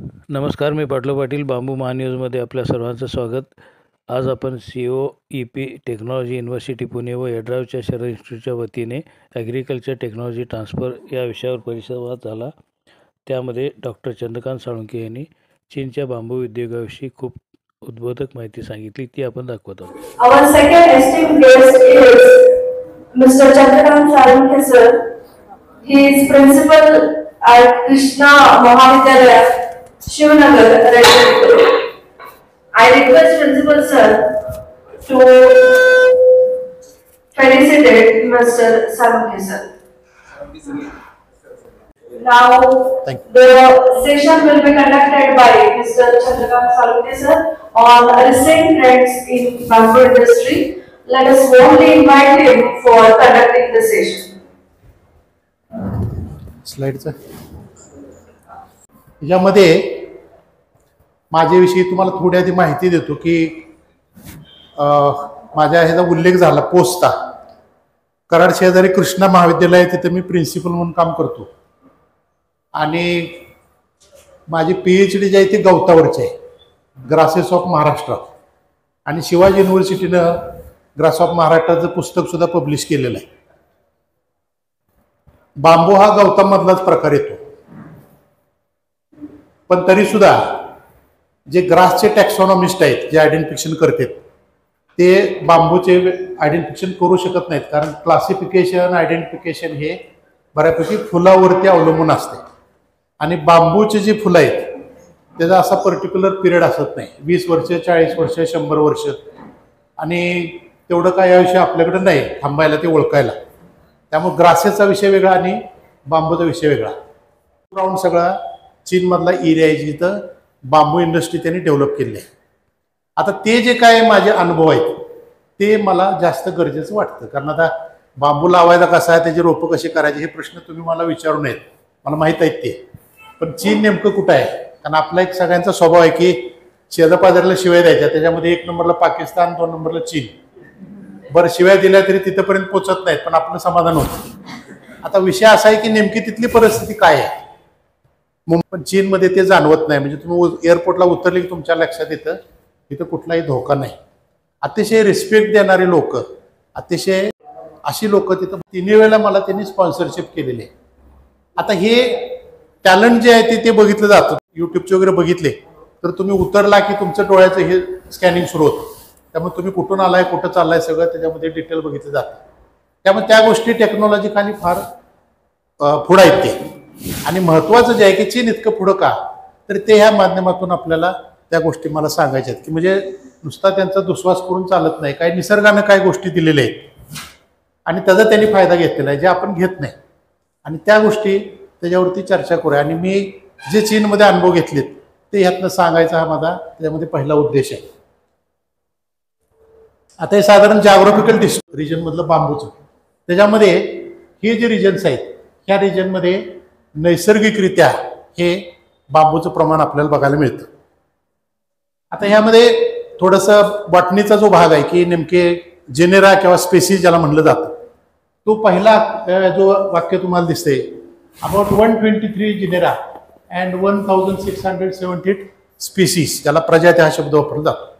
नमस्कार, मी पाटलो पाटील. बांबू महान्यूजमध्ये आपल्या सर्वांचं स्वागत. आज आपण COEP टेक्नॉलॉजी युनिव्हर्सिटी पुणे व यड्रावच्या शरद इन्स्टिट्यूटच्या वतीने ॲग्रिकल्चर टेक्नॉलॉजी ट्रान्सफर या विषयावर परिसंवाद झाला. त्यामध्ये डॉक्टर चंद्रकांत साळुंखे यांनी चीनच्या बांबू उद्योगाविषयी खूप उद्बोधक माहिती सांगितली, ती आपण दाखवत आहोत. Our second esteemed guest is Mr. Chandrakant Salunkhe sir. He is principal at Krishna Mahavidyalaya, Shivnagar, Raipur. I request principal sir to felicitate Mr. Salunkhe sir. Now the session will be conducted by Mr. Chandrakant Salunkhe sir on recent trends in bamboo industry. Let us warmly invite him for conducting the session. स्लाइडचं यामध्ये माझ्याविषयी तुम्हाला थोडी आधी माहिती देतो की माझ्या ह्याचा उल्लेख झाला पोस्टचा. कराड शेजारी कृष्णा महाविद्यालय तिथे मी प्रिन्सिपल म्हणून काम करतो आणि माझी PhD जी आहे ती गवतावरची आहे, ग्रासेस ऑफ महाराष्ट्र. आणि शिवाजी युनिव्हर्सिटीनं ग्रास ऑफ महाराष्ट्राचं पुस्तक सुद्धा पब्लिश केलेलं आहे. बांबू हा गवतामधलाच प्रकार येतो, पण तरी सुद्धा जे ग्रासचे टॅक्सॉनॉमिस्ट आहेत, जे आयडेंटिफिकेशन करतात, ते बांबूचे आयडेंटिफिकेशन करू शकत नाहीत, कारण क्लासिफिकेशन आयडेंटिफिकेशन हे बऱ्यापैकी फुलावरती अवलंबून असते. आणि बांबूचे जी फुलं आहेत त्याचा असा पर्टिक्युलर पिरियड असत नाही, 20 वर्ष 40 वर्ष 100 वर्ष, आणि तेवढं काय याविषयी आपल्याकडे नाही थांबायला ते ओळखायला. त्यामुळे ग्रासेसचा विषय वेगळा आणि बांबूचा विषय वेगळा. राऊंड सगळा चीनमधला एरिया आहे जिथं बांबू इंडस्ट्री त्यांनी डेव्हलप केली आहे. आता ते जे काय माझे अनुभव आहेत ते मला जास्त गरजेचं वाटतं, कारण आता बांबू लावायचा कसा आहे, त्याची रोपं कशी करायची, हे प्रश्न तुम्ही मला विचारू नयेत, मला माहीत आहेत ते. पण चीन नेमकं कुठं आहे? कारण आपला एक सगळ्यांचा स्वभाव आहे की शेजापाजारला शिवाय द्यायच्या, त्याच्यामध्ये 1 नंबरला पाकिस्तान, 2 नंबरला चीन. बरं, शिवाय दिल्या तरी तिथंपर्यंत पोचत नाहीत, पण आपलं समाधान होतं. आता विषय असा आहे की नेमकी तिथली परिस्थिती काय आहे. पण चीनमध्ये ते जाणवत नाही. म्हणजे तुम्ही एअरपोर्टला उतरले की तुमच्या लक्षात येतं तिथं कुठलाही धोका नाही. अतिशय रिस्पेक्ट देणारे लोक, अतिशय अशी लोक तिथं. 3 वेळेला मला त्यांनी स्पॉन्सरशिप केलेली आहे. आता हे टॅलेंट जे आहे ते बघितलं जातं. यूट्यूबचे वगैरे बघितले तर तुम्ही उतरला की तुमचं डोळ्याचं हे स्कॅनिंग सुरू होतं. त्यामुळे तुम्ही कुठून आलाय, कुठं चाललाय, सगळं त्याच्यामध्ये डिटेल बघितलं जातं. त्यामुळे त्या गोष्टी टेक्नॉलॉजी खाली फार पुढं आहेत ते. आणि महत्त्वाचं जे आहे की चीन इतकं पुढं का, तर ते ह्या माध्यमातून आपल्याला त्या गोष्टी मला सांगायच्या आहेत की म्हणजे नुसता त्यांचा दुस्वास करून चालत नाही. काही निसर्गानं काय गोष्टी दिलेल्या आहेत आणि त्याचा त्यांनी फायदा घेतलेला आहे, जे आपण घेत नाही. आणि त्या गोष्टी त्याच्यावरती चर्चा करूया. आणि मी जे चीनमध्ये अनुभव घेतलेत ते ह्यातनं सांगायचा हा माझा त्याच्यामध्ये पहिला उद्देश आहे. आता हे साधारण जॉग्राफिकल रिजनमधलं बांबूचं, त्याच्यामध्ये हे जे रिजन्स आहेत ह्या रिजनमध्ये नैसर्गिकरित्या हे बांबूचं प्रमाण आपल्याला बघायला मिळतं. आता ह्यामध्ये थोडंसं बॉटनीचा जो भाग आहे की नेमके जेनेरा किंवा स्पेसीज ज्याला म्हणलं जातं, तो पहिला जो वाक्य तुम्हाला दिसते, अबाउट 123 जेनेरा अँड 1678 स्पीसीज, ज्याला प्रजाती हा शब्द वापरला जातो.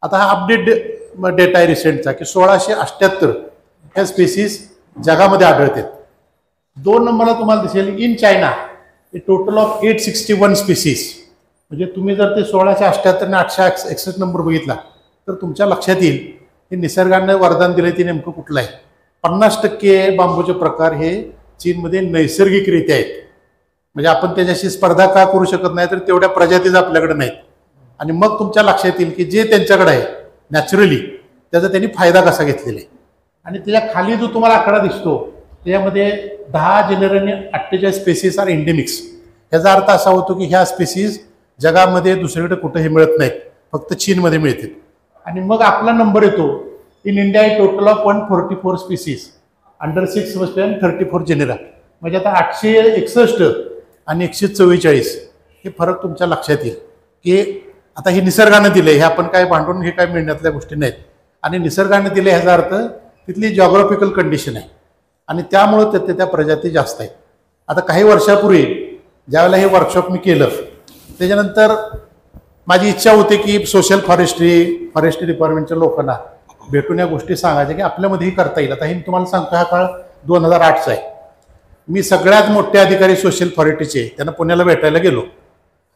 आता हा अपडेट डेटा आहे रिसेंटचा की 1678 ह्या स्पीसीज जगामध्ये आढळतात. 2 नंबरला तुम्हाला दिसेल in China total of 861 species. म्हणजे तुम्ही जर ते 1678 आणि 861 नंबर बघितला तर तुमच्या लक्षात येईल हे निसर्गाने वरदान दिलं ते नेमकं कुठलं आहे. 50% बांबूचे प्रकार हे चीनमध्ये नैसर्गिकरित्या आहेत. म्हणजे आपण त्याच्याशी स्पर्धा का करू शकत नाही, तर तेवढ्या प्रजातीच आपल्याकडे नाहीत. आणि मग तुमच्या लक्षात येईल की जे त्यांच्याकडे आहे नॅचरली त्याचा त्यांनी फायदा कसा घेतलेला आहे. आणि त्याच्या खाली जो तुम्हाला आकडा दिसतो त्यामध्ये 10 जेनेराने 48 स्पेसीज आर एंडेमिक्स. ह्याचा अर्थ असा होतो की ह्या स्पेसीज जगामध्ये दुसरीकडे कुठेही मिळत नाहीत, फक्त चीनमध्ये मिळतील. आणि मग आपला नंबर येतो in India total of 144 species under 6 and 34 genera. म्हणजे आता 861 आणि 144 हे फरक तुमच्या लक्षात येईल की आता हे निसर्गाने दिले, हे आपण काय भांडून हे काय मिळण्यातल्या गोष्टी नाहीत. आणि निसर्गाने दिले ह्याचा अर्थ तिथली जॉग्राफिकल कंडिशन आहे आणि त्यामुळे त्या प्रजाती जास्त आहेत. आता काही वर्षापूर्वी ज्यावेळेला हे वर्कशॉप मी केलं त्याच्यानंतर माझी इच्छा होती की सोशल फॉरेस्ट्री डिपार्टमेंटच्या लोकांना भेटून या गोष्टी सांगायच्या की आपल्यामध्येही करता येईल. आता हे मी तुम्हाला सांगतो, हा काळ 2008चा आहे. मी सगळ्यात मोठे अधिकारी सोशल फॉरेस्ट्रीचे त्यांना पुण्याला भेटायला गेलो.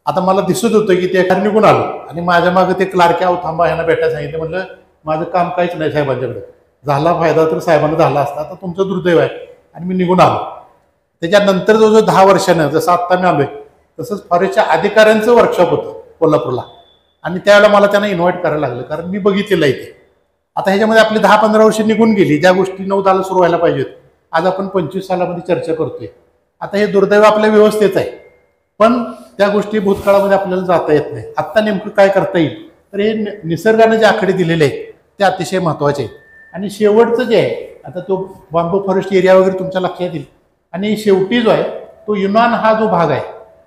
आता मला दिसत होतं की ते निघून आलो आणि माझ्या मागे ते क्लार्क आहो थांबा यांना भेटायला सांगितलं. म्हटलं माझं काम काहीच नाही साहेबांच्याकडे, झाला फायदा तर साहेबांना झाला असता, आता तुमचं दुर्दैव आहे, आणि मी निघून आलो. त्याच्यानंतर जो 10 वर्षानं जसं आत्ता मी आलोय तसंच फॉरेस्टच्या अधिकाऱ्यांचं वर्कशॉप होतं कोल्हापूरला, आणि त्यावेळेला मला त्यांना इन्व्हाइट करायला लागलं कारण मी बघितलेलं आहे ते. आता ह्याच्यामध्ये आपली 10-15 वर्ष निघून गेली, ज्या गोष्टी 9-10ला सुरू व्हायला पाहिजेत आज आपण 25 सालामध्ये चर्चा करतोय. आता हे दुर्दैव आपल्या व्यवस्थेच आहे, पण त्या गोष्टी भूतकाळामध्ये आपल्याला जाता येत नाही. आत्ता नेमकं काय करता येईल तर हे निसर्गाने जे आकडे दिलेले आहेत ते अतिशय महत्त्वाचे आहेत. आणि शेवटचं जे आहे आता तो बांबू फॉरेस्ट एरिया वगैरे तुमच्या लक्षात येईल. आणि शेवटी जो आहे तो युनान हा जो भाग आहे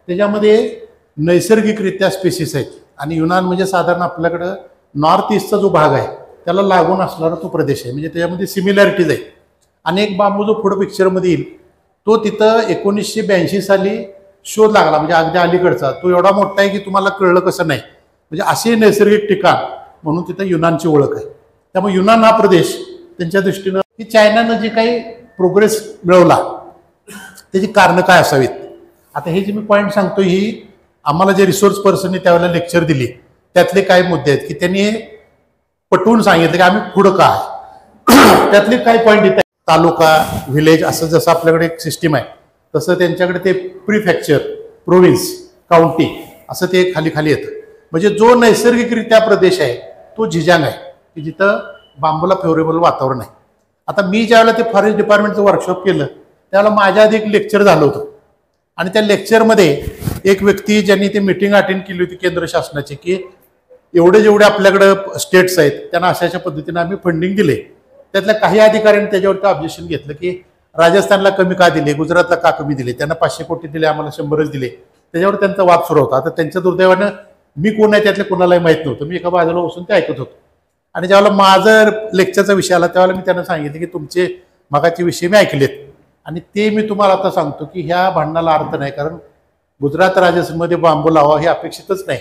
त्याच्यामध्ये नैसर्गिकरित्या स्पेसिस आहेत, आणि युनान म्हणजे साधारण आपल्याकडं नॉर्थ ईस्टचा जो भाग आहे त्याला लागून असणारा तो प्रदेश आहे, म्हणजे त्याच्यामध्ये सिमिलॅरिटीज आहे. आणि एक बांबू जो पुढं पिक्चरमध्ये येईल तो तिथं 1982 साली शोध लागला, म्हणजे अगदी अलीकडचा. तो एवढा मोठा आहे की तुम्हाला कळलं कसं नाही, म्हणजे असे नैसर्गिक ठिकाण म्हणून तिथं युनानची ओळख आहे. त्यामुळे युनान हा प्रदेश त्यांच्या दृष्टीनं की चायनानं जे काही प्रोग्रेस मिळवला त्याची कारणं काय असावीत. आता हे जे मी पॉईंट सांगतो ही आम्हाला जे रिसोर्स पर्सननी त्यावेळेला लेक्चर दिली त्यातले काही मुद्दे आहेत की त्यांनी पटवून सांगितलं की आम्ही पुढं का आहे. त्यातले काही पॉईंट येत आहेत. तालुका, व्हिलेज असं जसं आपल्याकडे एक सिस्टीम आहे तसं त्यांच्याकडे ते प्रीफॅक्चर, प्रोव्हिन्स, काउंटी असं ते खाली खाली येतं. म्हणजे जो नैसर्गिकरित्या प्रदेश आहे तो झिजांग आहे की जिथं बांबूला फेवरेबल वातावरण आहे. आता मी ज्यावेळेला ते फॉरेस्ट डिपार्टमेंटचं वर्कशॉप केलं त्यावेळेला माझ्या आधी एक लेक्चर झालं होतं, आणि त्या लेक्चरमध्ये एक व्यक्ती ज्यांनी ते मीटिंग अटेंड केली होती केंद्र शासनाची की एवढे जेवढे आपल्याकडं स्टेट्स आहेत त्यांना अशा अशा पद्धतीने आम्ही फंडिंग दिले. त्यातल्या काही अधिकाऱ्यांनी त्याच्यावरती ऑब्जेक्शन घेतलं की राजस्थानला कमी का दिले, गुजरातला का कमी दिले, त्यांना 500 कोटी दिले, आम्हाला 100च दिले. त्याच्यावर त्यांचा वाद सुरू होता. आता त्यांच्या दुर्दैवानं मी कोण आहे त्यातल्या कोणालाही माहीत नव्हतं, मी एका बाजूला बसून ते ऐकत होतो. आणि ज्यावेळेला माझं लेक्चरचा विषय आला त्यावेळेला मी त्यांना सांगितलं की तुमचे मगाचे विषय मी ऐकलेत, आणि ते मी तुम्हाला आता सांगतो की ह्या भांडणाला अर्थ नाही, कारण गुजरात राजस्थानमध्ये बांबू लावा हे अपेक्षितच नाही.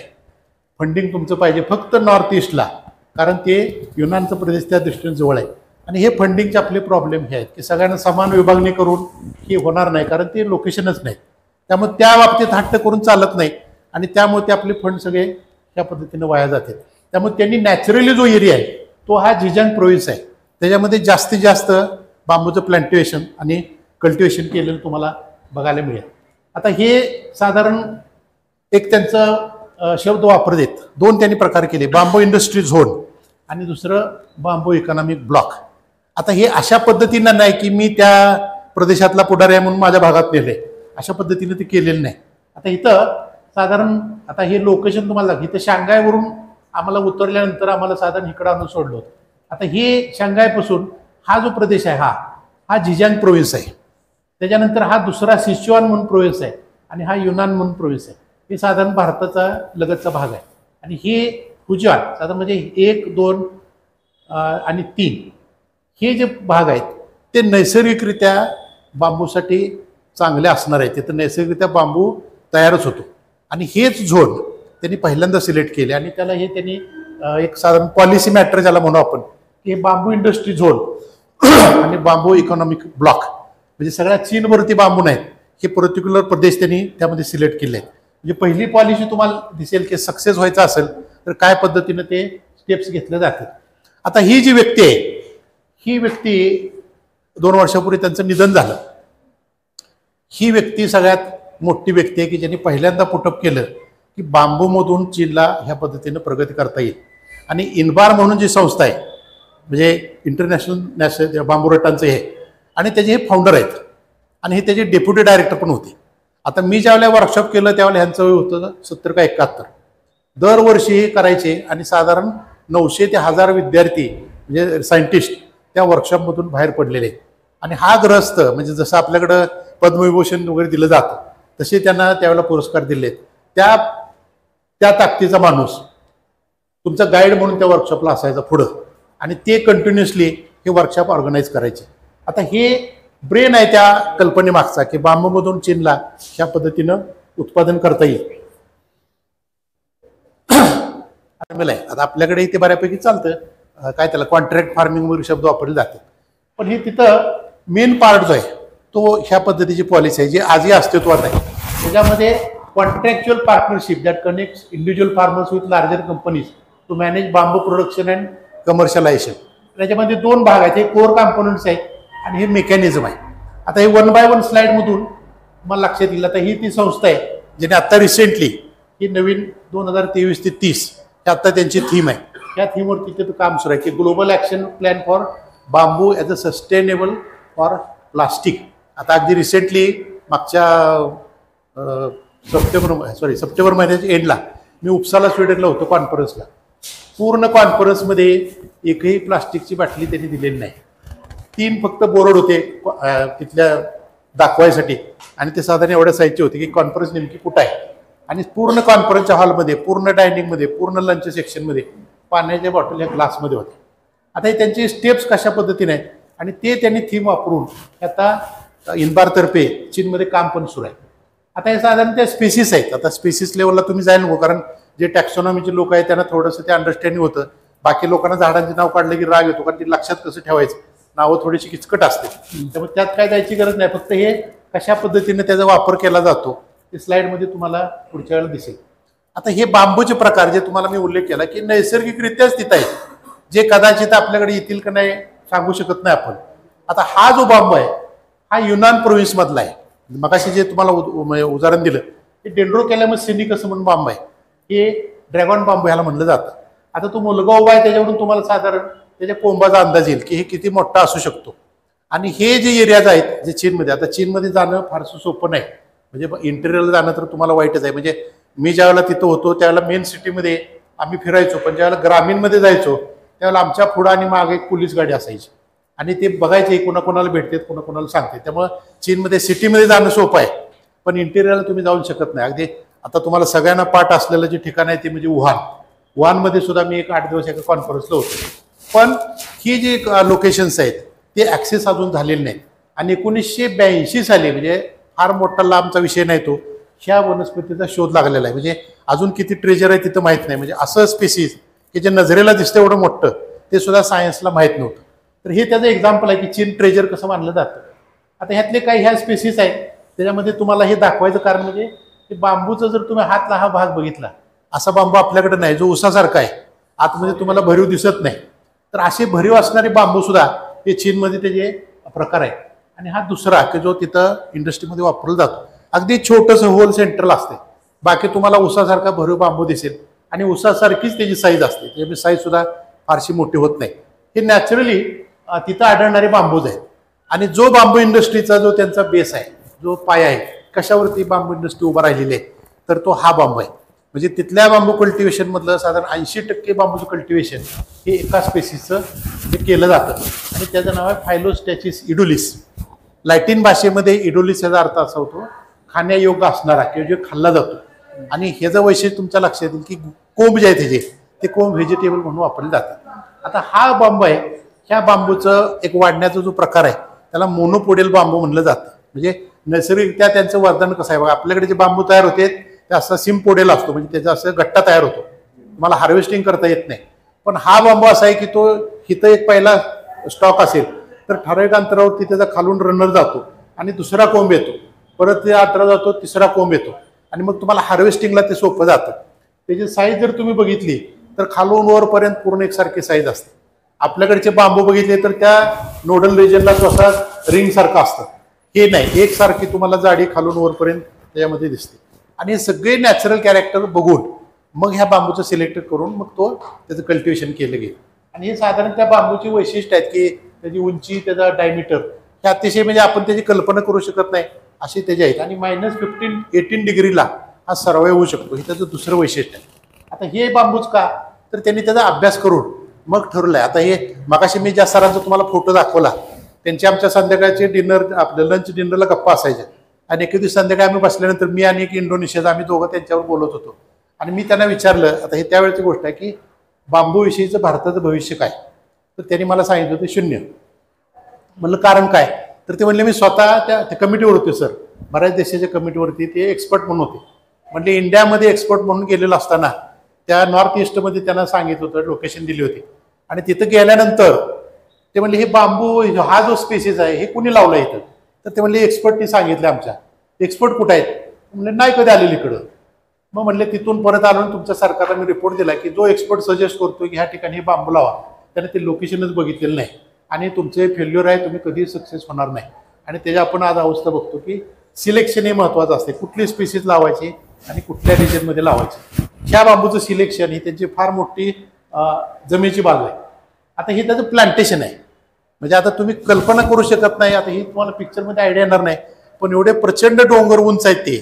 फंडिंग तुमचं पाहिजे फक्त नॉर्थ ईस्टला, कारण ते युनानचा प्रदेश त्या दृष्टीने जवळ आहे. आणि हे फंडिंगचे आपले प्रॉब्लेम हे आहेत की सगळ्यांना समान विभागणी करून हे होणार नाही, कारण ते लोकेशनच नाही. त्यामुळे त्या बाबतीत हट्ट करून चालत नाही, आणि त्यामुळे ते आपले फंड सगळे त्या पद्धतीने वाया जातात. त्यामुळे त्यांनी नॅचरली जो एरिया आहे तो हा झिजांग प्रोव्हिन्स आहे, त्याच्यामध्ये जास्तीत जास्त बांबूचं प्लांटेशन आणि कल्टिवेशन केलेलं तुम्हाला बघायला मिळेल. आता हे साधारण एक त्यांचं शब्द वापरत दोन त्यांनी प्रकार केले, बांबू इंडस्ट्री झोन आणि दुसरं बांबू इकॉनॉमिक ब्लॉक. आता हे अशा पद्धतीनं नाही की मी त्या प्रदेशातला पुढारी आहे म्हणून माझ्या भागात नेले, अशा पद्धतीने ते केलेलं नाही. आता इथं साधारण आता हे लोकेशन तुम्हाला इथं शांघायवरून आम्हाला उतरल्यानंतर आम्हाला साधारण इकडं आणून सोडलं होतं. आता हे शांघायपासून हा जो प्रदेश आहे हा झिजांग प्रोव्हिन्स आहे. त्याच्यानंतर हा दुसरा सिच्युआन म्हणून प्रोव्हिन्स आहे, आणि हा युनान म्हणून प्रोव्हिन्स आहे. हे साधारण भारताचा लगतचा भाग आहे. आणि हे हुजान साधारण म्हणजे 1, 2 आणि 3 हे जे भाग आहेत ते नैसर्गिकरित्या बांबूसाठी चांगले असणार आहेत. तिथं नैसर्गिकरित्या बांबू तयारच होतो, आणि हेच झोन त्यांनी पहिल्यांदा सिलेक्ट केले. आणि त्याला हे त्यांनी एक साधारण पॉलिसी मॅटर ज्याला म्हणू आपण की बांबू इंडस्ट्री झोन आणि बांबू इकॉनॉमिक ब्लॉक, म्हणजे सगळ्या चीनवरती बांबू नाहीत, हे पर्टिक्युलर प्रदेश त्यांनी त्यामध्ये सिलेक्ट केले आहेत. म्हणजे पहिली पॉलिसी तुम्हाला दिसेल की सक्सेस व्हायचं असेल तर काय पद्धतीनं ते स्टेप्स घेतले जातात. आता ही जी व्यक्ती आहे ही व्यक्ती 2 वर्षापूर्वी त्यांचं निधन झालं. ही व्यक्ती सगळ्यात मोठी व्यक्ती आहे की ज्यांनी पहिल्यांदा पुटअप केलं की बांबूमधून चीनला ह्या पद्धतीनं प्रगती करता येईल. आणि इनबार म्हणून जी संस्था आहे म्हणजे इंटरनॅशनल बांबू रटांचं हे, आणि त्याचे हे फाउंडर आहेत, आणि हे त्याचे डेप्युटी डायरेक्टर पण होते. आता मी ज्यावेळेला वर्कशॉप केलं त्यावेळेला ह्यांचं वय होतं 70 का 71. दरवर्षी हे करायचे, आणि साधारण 900 ते 1000 विद्यार्थी म्हणजे सायंटिस्ट त्या वर्कशॉपमधून बाहेर पडलेले. आणि हा ग्रस्त म्हणजे जसं आपल्याकडं पद्मविभूषण वगैरे दिलं जातं तसे त्यांना त्यावेळेला पुरस्कार दिले. त्या ताकदीचा माणूस तुमचा गाईड म्हणून त्या वर्कशॉपला असायचा पुढं, आणि ते कंटिन्युअसली हे वर्कशॉप ऑर्गनाईज करायचे. आता हे ब्रेन आहे त्या कल्पनेमागचा की बांबूमधून चीनला ह्या पद्धतीनं उत्पादन करता येईल. फॉर्म्युला आहे. आता आपल्याकडे इथे बऱ्यापैकी चालतं काय त्याला कॉन्ट्रॅक्ट फार्मिंग वगैरे शब्द वापरले जातात. पण हे तिथं मेन पार्ट जो आहे तो ह्या पद्धतीची पॉलिसी आहे जी आजही अस्तित्वात आहे. त्याच्यामध्ये contractual partnership that connects individual farmers with larger companies to manage bamboo production and commercialisation. त्याच्यामध्ये 2 भाग आहेत. हे कोर कॉम्पोनंट्स आहेत आणि हे मेकॅनिझम आहे. आता हे 1 बाय 1 स्लाइडमधून मला लक्षात येईल. आता ही ती संस्था आहे ज्याने आता रिसेंटली ही नवीन 2023 ते 30 हे आता त्यांची थीम आहे. या थीमवरती ते काम सुरू आहे की global action plan for bamboo as a sustainable for plastic. आता अगदी रिसेंटली मागच्या सप्टेंबर महिन्याच्या एंडला मी उपसाला स्वीडनला होतो कॉन्फरन्सला. पूर्ण कॉन्फरन्समध्ये एकही प्लास्टिकची बाटली त्यांनी दिलेली नाही. 3 फक्त बोर्ड होते तिथल्या दाखवायसाठी आणि ते साधारण एवढ्या साईजचे होते की कॉन्फरन्स नेमकी कुठं आहे. आणि पूर्ण कॉन्फरन्सच्या हॉलमध्ये पूर्ण डायनिंगमध्ये पूर्ण लंच सेक्शनमध्ये पाण्याच्या बॉटल ह्या ग्लासमध्ये होत्या. आता हे त्यांचे स्टेप्स कशा पद्धतीने आहेत आणि ते त्यांनी थीम वापरून आता इन्बारतर्फे चीनमध्ये काम पण सुरू आहे. आता हे साधारण त्या स्पेसिस आहेत. आता स्पेसिस लेवलला तुम्ही जायला नको कारण जे टॅक्सॉनॉमीचे लोक आहेत त्यांना थोडंसं ते अंडरस्टँडिंग होतं. बाकी लोकांना झाडांचे नाव काढलं की राग येतो कारण ते लक्षात कसं ठेवायचं नावं थोडीशी किचकट असते. त्यामुळे त्यात काय जायची गरज नाही. फक्त हे कशा पद्धतीने त्याचा वापर केला जातो ते स्लाइडमध्ये तुम्हाला पुढच्या वेळेला दिसेल. आता हे बांबूचे प्रकार जे तुम्हाला मी उल्लेख केला की नैसर्गिकरित्याच तिथं आहेत जे कदाचित आपल्याकडे येतील का नाही सांगू शकत नाही आपण. आता हा जो बांबू आहे हा युनान प्रोव्हिन्समधला आहे. मगाशी जे तुम्हाला उदाहरण दिलं हे डेंड्रोकॅलॅमस सिनिकस म्हणून बांबू आहे. हे ड्रॅगॉन बांबू ह्याला म्हणलं जातं. आता तो मुलगा उभा आहे त्याच्यावरून तुम्हाला साधारण त्याच्या कोंबाचा अंदाज येईल की हे किती मोठा असू शकतो. आणि हे जे एरियाज आहेत जे चीनमध्ये आता चीनमध्ये जाणं फारसं सोपं नाही. म्हणजे इंटेरियरला जाणं तर तुम्हाला वाईटच आहे. म्हणजे मी ज्यावेळेला तिथं होतो त्यावेळेला मेन सिटीमध्ये आम्ही फिरायचो पण ज्यावेळेला ग्रामीणमध्ये जायचो त्यावेळेला आमच्या पुढं आणि मागे एक पोलीस गाडी असायची आणि ते बघायचे कोणाकोणाला भेटतात कोणाकोणाला सांगते. त्यामुळं चीनमध्ये सिटीमध्ये जाणं सोपं आहे पण इंटेरियरला तुम्ही जाऊ शकत नाही. अगदी आता तुम्हाला सगळ्यांना पाठ असलेलं जे ठिकाण आहे ते म्हणजे वुहानमध्ये सुद्धा मी एक 8 दिवस एका कॉन्फरन्सला होतो. पण ही जी लोकेशन्स आहेत ते ॲक्सेस अजून झालेले नाहीत. आणि 1982 साली म्हणजे फार मोठा लांबचा विषय नाही तो ह्या वनस्पतीचा शोध लागलेला आहे. म्हणजे अजून किती ट्रेजर आहे तिथं माहीत नाही. म्हणजे असं स्पेसिस की जे नजरेला दिसतं एवढं मोठं ते सुद्धा सायन्सला माहीत नव्हतं. तर हे त्याचं एक्झाम्पल आहे की चीन ट्रेजर कसं मानलं जातं. आता ह्यातले काही ह्या स्पेसिस आहेत त्याच्यामध्ये तुम्हाला हे दाखवायचं कारण म्हणजे बांबूचा जर तुम्ही हातला हा भाग बघितला असा बांबू आपल्याकडे नाही जो उसासारखा आहे आतमध्ये तुम्हाला भरीव दिसत नाही. तर असे भरीव असणारे बांबू सुद्धा हे चीनमध्ये त्याचे प्रकार आहेत. आणि हा दुसरा की जो तिथं इंडस्ट्रीमध्ये वापरला जातो अगदी छोटंसं होल सेंटरला असते. बाकी तुम्हाला उसासारखा भरीव बांबू दिसेल आणि उसासारखीच त्याची साईज असते. त्याची साईज सुद्धा फारशी मोठी होत नाही. हे नॅचरली तिथं आढळणारे बांबूज आहेत. आणि जो बांबू इंडस्ट्रीचा जो त्यांचा बेस आहे जो पाया आहे कशावरती बांबू इंडस्ट्री उभा राहिलेली आहे तर तो हा बांबू आहे. म्हणजे तिथल्या बांबू कल्टिवेशन मधलं साधारण 80% बांबूचं कल्टिवेशन हे एका स्पेसिसचं जे केलं जातं आणि त्याचं नाव आहे फायलोस्टॅचिस इडोलिस. लॅटिन भाषेमध्ये इडोलिस याचा अर्थ असा होतो खाण्यायोग्य असणारा किंवा जो खाल्ला जातो. आणि ह्याचं वैशिष्ट्य तुमच्या लक्षात येईल की कोंब जे आहे त्याचे ते कोंब व्हेजिटेबल म्हणून वापरले जातात. आता हा बांबू आहे ह्या बांबूचं एक वाढण्याचा जो प्रकार आहे त्याला मोनोपोडियल बांबू म्हणलं जातं. म्हणजे नैसर्गिकरित्या त्यांचं वर्धन कसं आहे बघा आपल्याकडे जे बांबू तयार होते ते असा सिम्पोडेल असतो म्हणजे त्याचा असं गट्टा तयार होतो. तुम्हाला हार्वेस्टिंग करता येत नाही. पण हा बांबू असा आहे की तो इथं एक पहिला स्टॉक असेल तर ठराविक अंतरावरती त्याचा खालून रनर जातो आणि दुसरा कोंब येतो परत ते अंतरावर जातो तिसरा कोंब येतो आणि मग तुम्हाला हार्वेस्टिंगला ते सोपं जातं. त्याची साईज जर तुम्ही बघितली तर खालून वरपर्यंत पूर्ण एकसारखी साईज असते. आपल्याकडचे बांबू बघितले तर त्या नोडल रिजनला स्वतः रिंग सारखं असतं. हे नाही एकसारखी तुम्हाला जाडी खालून वरपर्यंत त्याच्यामध्ये दिसते. आणि हे सगळे नॅचरल कॅरेक्टर बघून मग ह्या बांबूचं सिलेक्ट करून मग तो त्याचं कल्टिवेशन केलं गेलं. आणि हे साधारण त्या बांबूची वैशिष्ट्य आहेत की त्याची उंची त्याचा डायमीटर हे अतिशय म्हणजे आपण त्याची कल्पना करू शकत नाही असे त्याचे आहेत. आणि -18 डिग्रीला हा सर्वाइव्ह होऊ शकतो हे त्याचं दुसरं वैशिष्ट्य आहे. आता हे बांबूच का तर त्यांनी त्याचा अभ्यास करून मग ठरलंय. आता हे मगाशी मी ज्या सरांचा तुम्हाला फोटो दाखवला त्यांच्या आमच्या संध्याकाळचे डिनर आपल्या लंच डिनरला गप्पा असायच्या. आणि एके दिवस संध्याकाळी आम्ही बसल्यानंतर मी आणि एक इंडोनेशियाचा आम्ही दोघं त्यांच्यावर बोलत होतो. आणि मी त्यांना विचारलं आता हे त्यावेळेची गोष्ट आहे की बांबूविषयीचं भारताचं भविष्य काय तर त्यांनी मला सांगितलं होतं 0. म्हणलं कारण काय तर ते म्हणले मी स्वतः त्या कमिटीवर होते सर बऱ्याच देशाच्या कमिटीवरती ते एक्सपर्ट म्हणून होते. म्हणले इंडियामध्ये एक्सपर्ट म्हणून गेलेलो असताना त्या नॉर्थ ईस्टमध्ये त्यांना सांगितलं होतं, लोकेशन दिली होती. आणि तिथं गेल्यानंतर ते म्हणले हे बांबू हा जो स्पेसिस आहे हे कुणी लावला इथं. तर ते म्हणले एक्सपर्टनी सांगितलं. आमच्या एक्सपर्ट कुठं आहेत म्हणजे नाही कधी आलेली इकडं. मग म्हणले तिथून परत आलो तुमच्या सरकारला मी रिपोर्ट दिला की जो एक्सपर्ट सजेस्ट करतो की ह्या ठिकाणी हे बांबू लावा, त्याने ते लोकेशनच बघितलेलं नाही आणि तुमचे फेल्युअर आहे, तुम्ही कधी सक्सेस होणार नाही. आणि त्याची आपण आज अवस्था बघतो की सिलेक्शन हे महत्त्वाचं असते, कुठली स्पीसीज लावायची आणि कुठल्या रिजनमध्ये लावायची. ह्या बांबूचं सिलेक्शन ही त्यांची फार मोठी जमिनीची बाजू आहे. आता हे त्याचं प्लांटेशन आहे, म्हणजे आता तुम्ही कल्पना करू शकत नाही. आता ही तुम्हाला पिक्चरमध्ये आयडिया येणार नाही, पण एवढे प्रचंड डोंगर उंच आहेत ते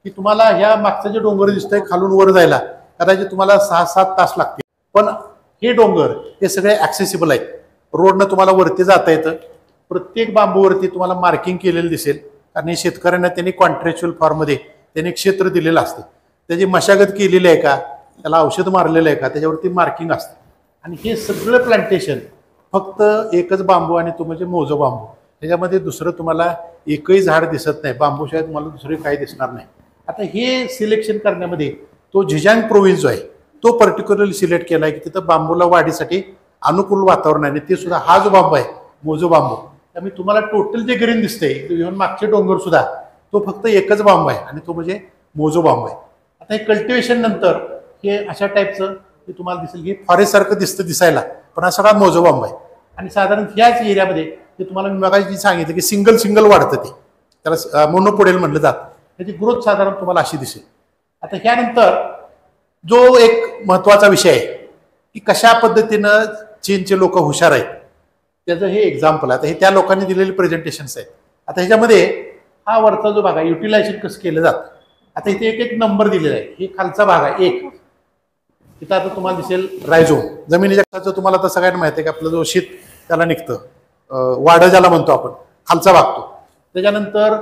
की तुम्हाला ह्या मागचं जे डोंगर दिसतंय खालून वर जायला कदाचित तुम्हाला 6-7 तास लागतील. पण हे डोंगर हे सगळे ॲक्सेसिबल आहेत, रोडनं तुम्हाला वरती जाता येतं. प्रत्येक बांबूवरती तुम्हाला मार्किंग केलेलं दिसेल, कारण हे शेतकऱ्यांना त्यांनी कॉन्ट्रॅक्च्युअल फॉर्ममध्ये त्यांनी क्षेत्र दिलेलं असतं. त्याची मशागत केलेली आहे का, त्याला औषध मारलेलं आहे का, त्याच्यावरती मार्किंग असतं. आणि हे सगळं प्लांटेशन फक्त एकच बांबू आणि तो म्हणजे मोजो बांबू. त्याच्यामध्ये दुसरं तुम्हाला एकही झाड दिसत नाही, बांबूशिवाय तुम्हाला दुसरे काही दिसणार नाही. आता हे सिलेक्शन करण्यामध्ये तो झिजांग प्रोव्हिन्स जो आहे तो पर्टिक्युलरली सिलेक्ट केला आहे की तिथं बांबूला वाढीसाठी अनुकूल वातावरण आहे. आणि ते सुद्धा हा जो बांबू आहे मोजो बांबू, त्यामुळे तुम्हाला टोटल जे ग्रीन दिसतंय इव्हन मागचे डोंगर सुद्धा तो फक्त एकच बांबू आहे आणि तो म्हणजे मोजो बांबू आहे. आता हे कल्टिवेशन नंतर हे अशा टाईपचं हे तुम्हाला दिसेल की फॉरेस्ट सारखं दिसायला, पण हा सगळा मोजो बांबू आहे. आणि साधारण ह्याच एरियामध्ये ते तुम्हाला मी मगाशी सांगितलं की सिंगल वाढतं, ते त्याला मोनोपोडेल म्हटलं जातं. त्याची ग्रोथ साधारण तुम्हाला अशी दिसेल. आता ह्यानंतर जो एक महत्त्वाचा विषय आहे की कशा पद्धतीनं चीनचे लोक हुशार आहेत त्याचं हे एक्झाम्पल आहे. आता हे त्या लोकांनी दिलेले प्रेझेंटेशन्स आहेत. आता ह्याच्यामध्ये हा वरचा जो भाग आहे युटिलायझेशन कसं केलं जातं. आता इथे एक नंबर दिलेला आहे, हे खालचा भाग आहे 1. तिथं आता तुम्हाला दिसेल रायझोम, जमिनीच्या खालचं तुम्हाला आता सगळ्यांना माहिती आहे की आपलं जो शीत त्याला निघतं, वाढ ज्याला म्हणतो आपण, खालचा भाग तो. त्याच्यानंतर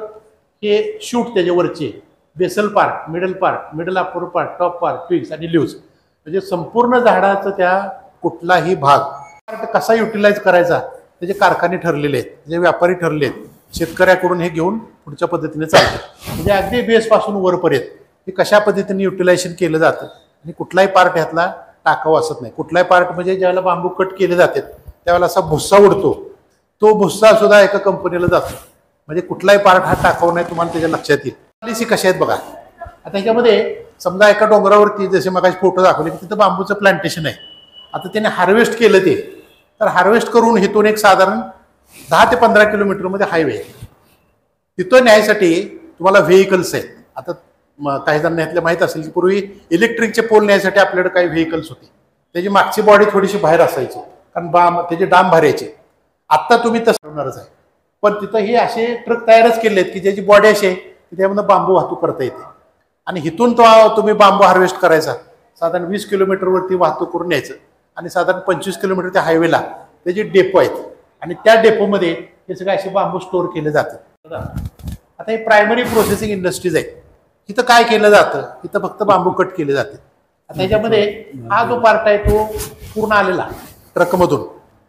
हे शूट त्याच्यावरचे basal part, middle upper part, top part, twigs आणि लिव्ज, म्हणजे संपूर्ण झाडाचं त्या कुठलाही भाग पार्ट कसा युटिलाइज करायचा त्याचे कारखाने ठरलेले आहेत, जे व्यापारी ठरले आहेत. शेतकऱ्याकडून हे घेऊन पुढच्या पद्धतीने चालते. म्हणजे अगदी बेसपासून वरपर्यंत हे कशा पद्धतीने युटिलायझेशन केलं जातं आणि कुठलाही पार्ट ह्यातला टाकावा असत नाही. कुठलाही पार्ट म्हणजे ज्यावेळेला बांबू कट केले जातात त्यावेळेला असा भुस्सा उडतो, तो भुस्सा सुद्धा एका कंपनीला जातो. म्हणजे कुठलाही पार्ट हा टाकावा नाही, तुम्हाला त्याच्या लक्षात येईल. पॉलिसी कशा आहेत बघा. आता ह्याच्यामध्ये समजा एका डोंगरावरती जसे मग फोटो दाखवले की तिथं बांबूचं प्लांटेशन आहे. आता त्याने हार्वेस्ट केलं ते, तर हार्वेस्ट करून इथून एक साधारण 10 ते 15 किलोमीटरमध्ये हायवे आहे. तिथं न्यायसाठी तुम्हाला व्हेकल्स आहेत. आता काही जण यातल्या माहीत असेल की पूर्वी इलेक्ट्रिकचे पोल न्यायसाठी आपल्याकडे काही व्हेकल्स होते, त्याची मागची बॉडी थोडीशी बाहेर असायची कारण त्याचे डाम भरायचे. आत्ता तुम्ही तसं होणारच आहे, पण तिथं हे असे ट्रक तयारच केले आहेत की ज्याची बॉडी अशी आहे की त्यामधून बांबू वाहतूक करता येते. आणि इथून तो तुम्ही बांबू हार्वेस्ट करायचा, साधारण 20 किलोमीटरवरती वाहतूक करून न्यायचं आणि साधारण 25 किलोमीटर त्या हायवेला त्याचे डेपो आहेत आणि त्या डेपोमध्ये हे सगळे असे बांबू स्टोअर केले जातात. आता हे प्रायमरी प्रोसेसिंग इंडस्ट्रीज आहेत. इथं काय केलं जातं, इथं फक्त बांबू कट केले जाते. आता ह्याच्यामध्ये हा जो पार्ट आहे तो पूर्ण आलेला ट्रकमधून,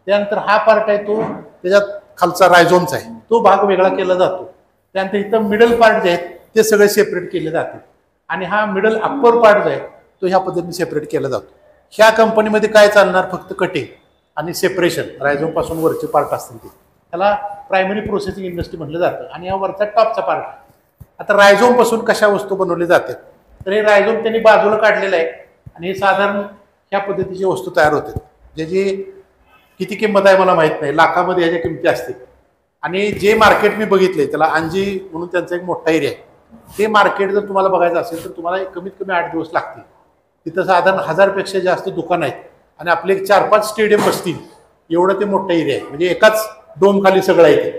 त्यानंतर हा पार्ट आहे तो त्याच्यात खालचा रायझोमचा आहे, तो भाग वेगळा केला जातो. त्यानंतर इथं मिडल पार्ट जे आहेत ते सगळे सेपरेट केले जाते आणि हा मिडल अप्पर पार्ट जो आहे तो ह्या पद्धतीने सेपरेट केला जातो. ह्या कंपनीमध्ये काय चालणार, फक्त कटिंग आणि सेपरेशन, रायझोम पासून वरचे पार्ट असतील ते, त्याला प्रायमरी प्रोसेसिंग इंडस्ट्री म्हटलं जातं. आणि हा वरचा टॉपचा पार्ट. आता रायझोम पासून कशा वस्तू बनवल्या जातात, तर हे रायझोम त्यांनी बाजूला काढलेलं आहे आणि हे साधारण ह्या पद्धतीची वस्तू तयार होते, ज्याची किती किंमत आहे मला माहित नाही, लाखामध्ये ह्याच्या किमती असतील. आणि जे मार्केट मी बघितले त्याला अंजी म्हणून त्यांचा एक मोठा एरिया आहे, ते मार्केट जर तुम्हाला बघायचं असेल तर तुम्हाला कमीत कमी 8 दिवस लागतील. तिथं साधारण 1000 पेक्षा जास्त दुकान आहेत आणि आपले 4-5 स्टेडियम बसतील, एवढं ते मोठं एरिया आहे. म्हणजे एकाच डोम खाली सगळं आहे ते.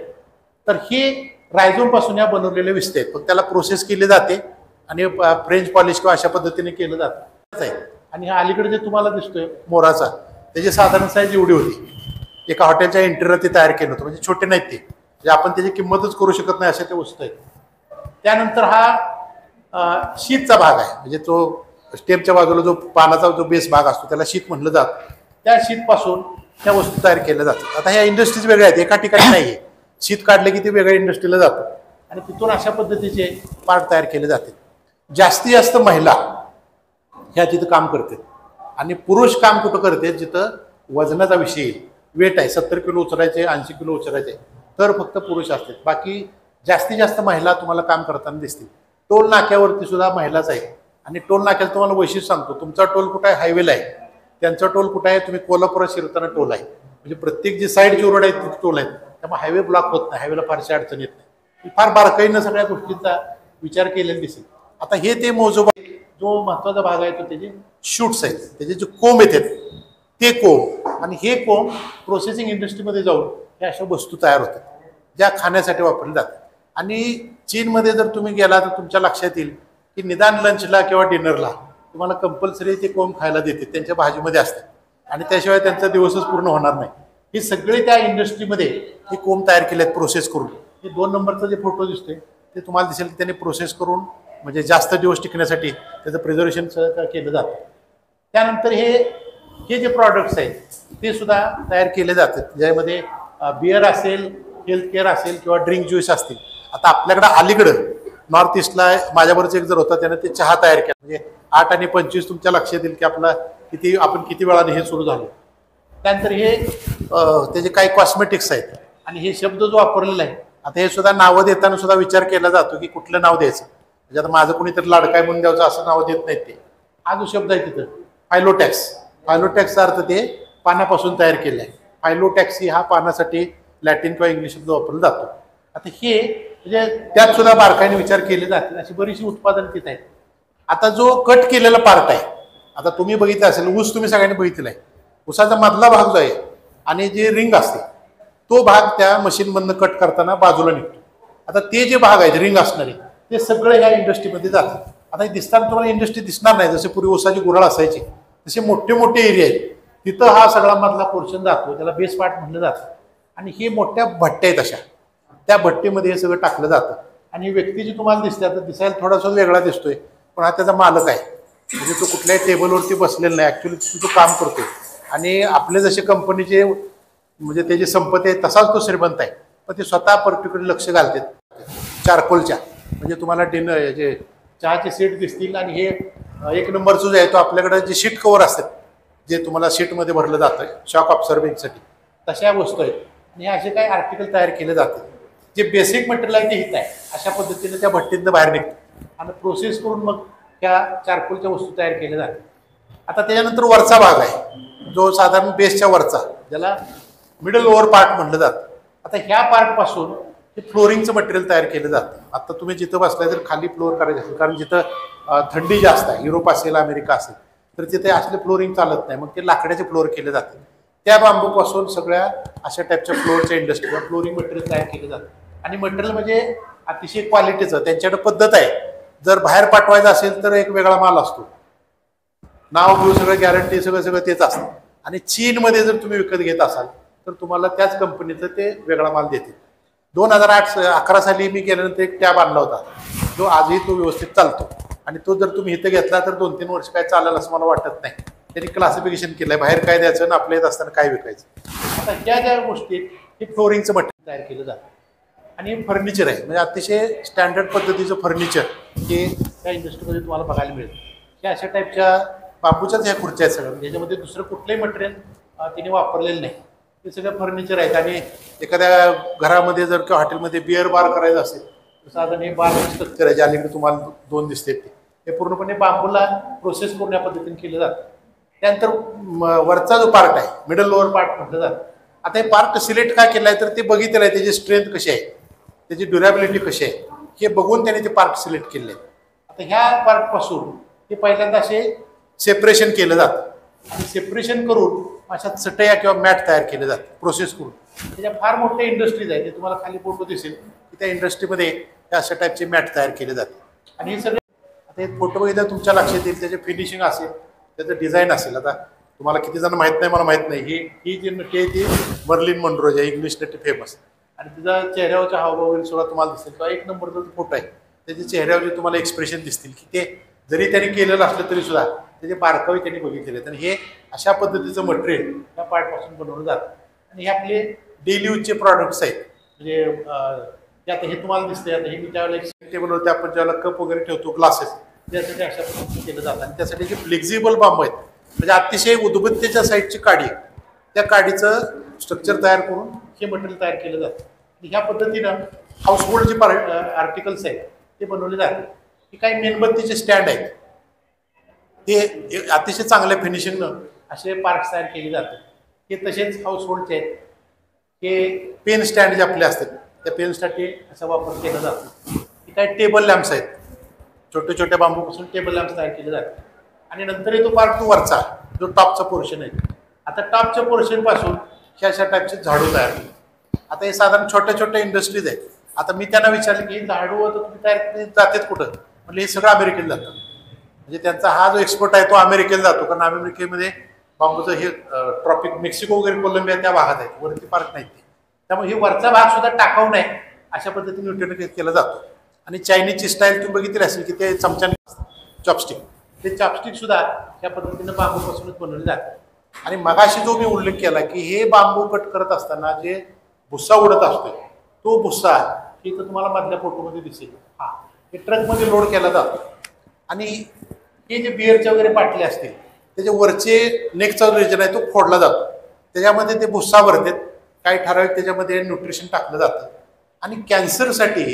तर हे रायझोम पासून या बनवलेले विस्ते आहेत, पण त्याला प्रोसेस केले जाते आणि फ्रेंच पॉलिश किंवा अशा पद्धतीने केलं जातं. आणि हा अलीकडे जे तुम्हाला दिसतोय मोराचा, त्याची साधारण साईज एवढी होती. एका हॉटेलच्या एंट्रीला ते तयार केलं होतं, म्हणजे छोटे नाहीत ते, म्हणजे आपण त्याची किंमतच करू शकत नाही अशा त्या वस्तू आहेत. त्यानंतर हा शीतचा भाग आहे, म्हणजे तो स्टेमच्या बाजूला जो पानाचा जो बेस भाग असतो त्याला शीत म्हटलं जातं. त्या शीतपासून त्या वस्तू तयार केल्या जातात. आता ह्या इंडस्ट्रीज वेगळ्या आहेत, एका ठिकाणी नाही आहे. शीत काढले की ते वेगळ्या इंडस्ट्रीला जातं आणि तिथून अशा पद्धतीचे पार्ट तयार केले जाते. जास्तीत जास्त महिला ह्या तिथं काम करते. आणि पुरुष काम कुठं करते जिथं वजनाचा विषय येईल, वेट आहे 70 किलो उचलायचे 80 किलो उचलायचे तर फक्त पुरुष असतात. बाकी जास्तीत जास्त महिला तुम्हाला काम करताना दिसतील. टोल नाक्यावरती सुद्धा महिलाच आहे. आणि टोल नाक्याला तुम्हाला वैशिष्ट्य सांगतो, तुमचा टोल कुठं आहे, हायवेला आहे, त्यांचा टोल कुठं आहे, तुम्ही कोल्हापुरात शिरताना टोल आहे. म्हणजे प्रत्येक जी साईडची रोड आहेत तिथे टोल आहेत, त्यामुळे हायवे ब्लॉक होत नाही, हायवेला फारशी अडचण येत नाही. फार बारकाईनं सगळ्या गोष्टींचा विचार केलेला दिसेल. आता हे ते मोजोबा जो महत्वाचा भाग आहे तो त्याचे शूट्स आहेत, त्याचे जे कोंब येतात ते कोंब, आणि हे कोंब प्रोसेसिंग इंडस्ट्रीमध्ये जाऊन हे अशा वस्तू तयार होतात ज्या खाण्यासाठी वापरल्या जातात. आणि चीनमध्ये जर तुम्ही गेला तर तुमच्या लक्षात येईल की निदान लंचला किंवा डिनरला तुम्हाला कंपल्सरी ते कोंब खायला देते, त्यांच्या भाजीमध्ये असतात, आणि त्याशिवाय त्यांचा दिवसच पूर्ण होणार नाही. हे सगळे त्या इंडस्ट्रीमध्ये हे कोंब तयार केले आहेत प्रोसेस करून. हे 2 नंबरचा जे फोटो दिसतोय ते तुम्हाला दिसेल की त्यांनी प्रोसेस करून म्हणजे जास्त दिवस टिकण्यासाठी त्याचं प्रिझर्वेशन केलं जातं. त्यानंतर हे जे प्रॉडक्ट्स आहेत ते सुद्धा तयार केले जातात, ज्यामध्ये बिअर असेल, हेल्थ केअर असेल किंवा ड्रिंक ज्यूस असतील. आता आपल्याकडं अलीकडं नॉर्थ ईस्टला माझ्याबरोबर एक जर होता त्याने ते चहा तयार केला. म्हणजे 8 आणि 25 तुमच्या लक्षात येईल की आपण किती वेळाने हे सुरू झालं. त्यानंतर हे त्याचे काही कॉस्मेटिक्स आहेत, आणि हे शब्द जो वापरलेला आहे आता हे सुद्धा नावं देताना सुद्धा विचार केला जातो की कुठलं नाव द्यायचं. म्हणजे आता माझं कोणीतरी लाडकाय म्हणून द्यायचं असं नाव देत नाहीत ते. हा जो शब्द आहे तिथं फायलोटॅक्स, फायलोटॅक्सचा अर्थ ते पानापासून तयार केलं आहे. फायलोटॅक्सी हा पानासाठी लॅटिन किंवा इंग्लिश शब्द वापरला जातो. आता हे म्हणजे त्यात सुद्धा बारकाईने विचार केले जाते, अशी बरीचशी उत्पादन तिथे आहेत. आता जो कट केलेला पार्ट आहे, आता तुम्ही बघितलं असेल ऊस, तुम्ही सगळ्यांनी बघितलेला आहे. ऊसाचा मधला भाग जो आहे आणि जे रिंग असते तो भाग त्या मशीनमधनं कट करताना बाजूला निघतो. आता ते जे भाग आहेत रिंग असणारे ते सगळे ह्या इंडस्ट्रीमध्ये जातात. आता हे दिसताना तुम्हाला इंडस्ट्री दिसणार नाही, जसे पूर्वी ऊसाची गुराळ असायची तसे मोठे मोठे एरिया आहेत, तिथं हा सगळा मधला पोर्शन जातो, त्याला बेस पार्ट म्हणलं जातं. आणि हे मोठ्या भट्ट्या आहेत, अशा त्या भट्टीमध्ये हे सगळं टाकलं जातं. आणि ही व्यक्ती जी तुम्हाला दिसते आता दिसायला थोडासा वेगळा दिसतोय, पण हा त्याचा मालक आहे. म्हणजे तो कुठल्याही टेबलवरती बसलेला नाही, ॲक्च्युली तो काम करतोय. आणि आपले जसे कंपनीचे म्हणजे त्याची संपत्ती आहे तसाच तो श्रीमंत आहे, पण ते स्वतः पर्टिक्युलर लक्ष घालतात चारकोलच्या. म्हणजे तुम्हाला डिनर जे चहाचे सीट दिसतील, आणि हे 1 नंबरचं जे आहे तो आपल्याकडे जे शीट कवर असतात जे तुम्हाला शीटमध्ये भरलं जातं शॉक ऑब्झर्विंगसाठी, तशा वस्तू आहेत. आणि हे असे काही आर्टिकल तयार केले जाते जे बेसिक मटेरियल आहे ते हित आहे, अशा पद्धतीने त्या भट्टीतनं बाहेर निघतं आणि प्रोसेस करून मग त्या चारकोलच्या वस्तू तयार केल्या जातात. आता त्याच्यानंतर वरचा भाग आहे जो साधारण बेसच्या वरचा, ज्याला मिडल ओव्हर पार्ट म्हटलं जातं. आता ह्या पार्टपासून हे फ्लोरिंगचं मटेरियल तयार केलं जातं. आता तुम्ही जिथं बसलाय जर खाली फ्लोअर करायचं असेल, कारण जिथं थंडी जास्त आहे, युरोप असेल अमेरिका असेल, तर तिथे असले फ्लोरिंग चालत नाही, मग ते लाकडाचे फ्लोअर केले जाते. त्या बांबूपासून सगळ्या अशा टाईपच्या फ्लोअरच्या इंडस्ट्रीला फ्लोरिंग मटेरियल तयार केलं जातं. आणि मटेरियल म्हणजे अतिशय क्वालिटीचं, त्यांच्याकडे पद्धत आहे. जर बाहेर पाठवायचं असेल तर एक वेगळा माल असतो, नाव घेऊ सगळं गॅरंटी सगळं तेच असतं. आणि चीनमध्ये जर तुम्ही विकत घेत असाल तर तुम्हाला त्याच कंपनीचं ते वेगळा माल देते. 2011 साली मी गेल्यानंतर एक टॅब आणला होता जो आजही तो व्यवस्थित चालतो. आणि तो जर तुम्ही इथं घेतला तर 2-3 वर्ष काय चालेल असं मला वाटत नाही. त्यांनी क्लासिफिकेशन केलंय बाहेर काय द्यायचं आणि आपल्या येत असताना काय विकायचं. आता ह्या ज्या गोष्टी हे फ्लोरिंगचं मटेरियल तयार केलं जातं. आणि हे फर्निचर आहे, म्हणजे अतिशय स्टँडर्ड पद्धतीचं फर्निचर हे त्या इंडस्ट्रीमध्ये तुम्हाला बघायला मिळेल. हे अशा टाईपच्या बांबूच्याच ह्या खुर्च्या आहेत सगळं, ज्याच्यामध्ये दुसरं कुठलंही मटेरियल तिने वापरलेलं नाही. ते सगळं फर्निचर आहेत. आणि एखाद्या घरामध्ये जर किंवा हॉटेलमध्ये बिअर बार करायचं असेल तर साधारण हे बारचं स्ट्रक्चर आहे, जे अलीकडे तुम्हाला 2 दिसते ते पूर्णपणे बांबूला प्रोसेस करून या पद्धतीने केलं जातं. त्यानंतर वरचा जो पार्ट आहे मिडल लोअर पार्ट म्हटलं जातं. आता हे पार्ट सिलेक्ट काय केलं आहे तर ते बघितलं आहे त्याची स्ट्रेंथ कशी आहे, त्याची ड्युरेबिलिटी कशी आहे हे बघून त्याने ते पार्ट सिलेक्ट केले आहे. आता ह्या पार्टपासून ते पहिल्यांदा असे सेपरेशन केलं जातं. आणि सेपरेशन करून अशा चटया किंवा मॅट तयार केले जाते प्रोसेस करून. त्याच्या फार मोठ्या इंडस्ट्रीज आहेत, ते तुम्हाला खाली फोटो दिसेल की त्या इंडस्ट्रीमध्ये त्या अशा टाईपचे मॅट तयार केले जाते. आणि हे सगळे आता हे फोटो बघितलं तुमच्या लक्षात येईल, त्याचे फिनिशिंग असेल, त्याचं डिझाईन असेल. आता तुम्हाला किती जण माहीत नाही, मला माहीत नाही. ही जी नटी आहे ती मर्लिन मनरो आहे, इंग्लिश नटी फेमस. आणि तिचा चेहऱ्यावरच्या हावभाव वगैरे सुद्धा तुम्हाला दिसेल. किंवा 1 नंबरचा जो फोटो आहे त्याच्या चेहऱ्यावर तुम्हाला एक्सप्रेशन दिसतील की ते जरी त्यांनी केलेलं असलं तरी सुद्धा त्याचे बारकावे त्यांनी बघितलेले आहेत. आणि हे अशा पद्धतीचं मटेरियल त्या पार्टपासून बनवलं जातं. आणि हे आपले डेली यूजचे प्रॉडक्ट्स आहेत. म्हणजे आता हे तुम्हाला दिसतंय, आता हे मी त्यावेळेला एक टेबलवरती आपण ज्यावेळेला कप वगैरे ठेवतो ग्लासेस, त्यासाठी अशा पद्धतीने केलं जातं. आणि त्यासाठी जे फ्लेक्झिबल बांबू आहेत म्हणजे अतिशय उदबत्तेच्या साईडची काडी, त्या काडीचं स्ट्रक्चर तयार करून हे मटेरियल तयार केलं जातं. आणि ह्या पद्धतीनं हाऊसहोल्ड जे आर्टिकल्स आहेत ते बनवले जातात. हे काही मेणबत्तीचे स्टँड आहेत, हे अतिशय चांगल्या फिनिशिंगनं असे पार्ट्स तयार केले जातात. हे तसेच हाऊसहोल्डचे आहेत. हे पेन स्टँड जे आपले असतात त्या पेनसाठी असा वापर केला जातो. हे काही टेबल लॅम्प्स आहेत, छोट्या छोट्या बांबूपासून टेबल लॅम्प्स तयार केले जातात. आणि नंतर येतो पार्ट 2 वरचा जो टॉपचा पोर्शन आहे. आता टॉपच्या पोर्शनपासून अशा टाईपचे झाडू तयार होतात. आता हे साधारण छोट्या छोट्या इंडस्ट्रीज आहेत. आता मी त्यांना विचारलं की झाडू आता तुम्ही तयार जातात कुठं, म्हणजे हे सगळं अमेरिकेला जातं. म्हणजे त्यांचा हा जो एक्सपोर्ट आहे तो अमेरिकेला जातो, कारण अमेरिकेमध्ये बांबूचं हे ट्रॉपिक मेक्सिको वगैरे कोलंबिया त्या भागात आहे, वरती पार्क नाही ते. त्यामुळे हे वरचा भाग सुद्धा टाकाऊ नाही अशा पद्धतीने न्यूट्रिएंट केला जातो. आणि चायनीजची स्टाईल तुम्ही बघितली असेल की ते चमच्याने चॉपस्टिक, ते चॉपस्टिक सुद्धा त्या पद्धतीनं बांबूपासूनच बनवले जातात. आणि मगाशी जो मी उल्लेख केला की हे बांबू कट करत असताना जे भुस्सा उडत असतो तो भुस्सा हे तर तुम्हाला मधल्या फोटोमध्ये दिसेल. हा हे ट्रकमध्ये लोड केला जातो. आणि हे जे बिअरचे वगैरे बाटले असतील त्याचे वरचे नेकचा रिजन आहे तो फोडला जातो. त्याच्यामध्ये ते भुस्सा भरतात, काही ठराविक त्याच्यामध्ये न्यूट्रिशन टाकलं जातं. आणि कॅन्सरसाठी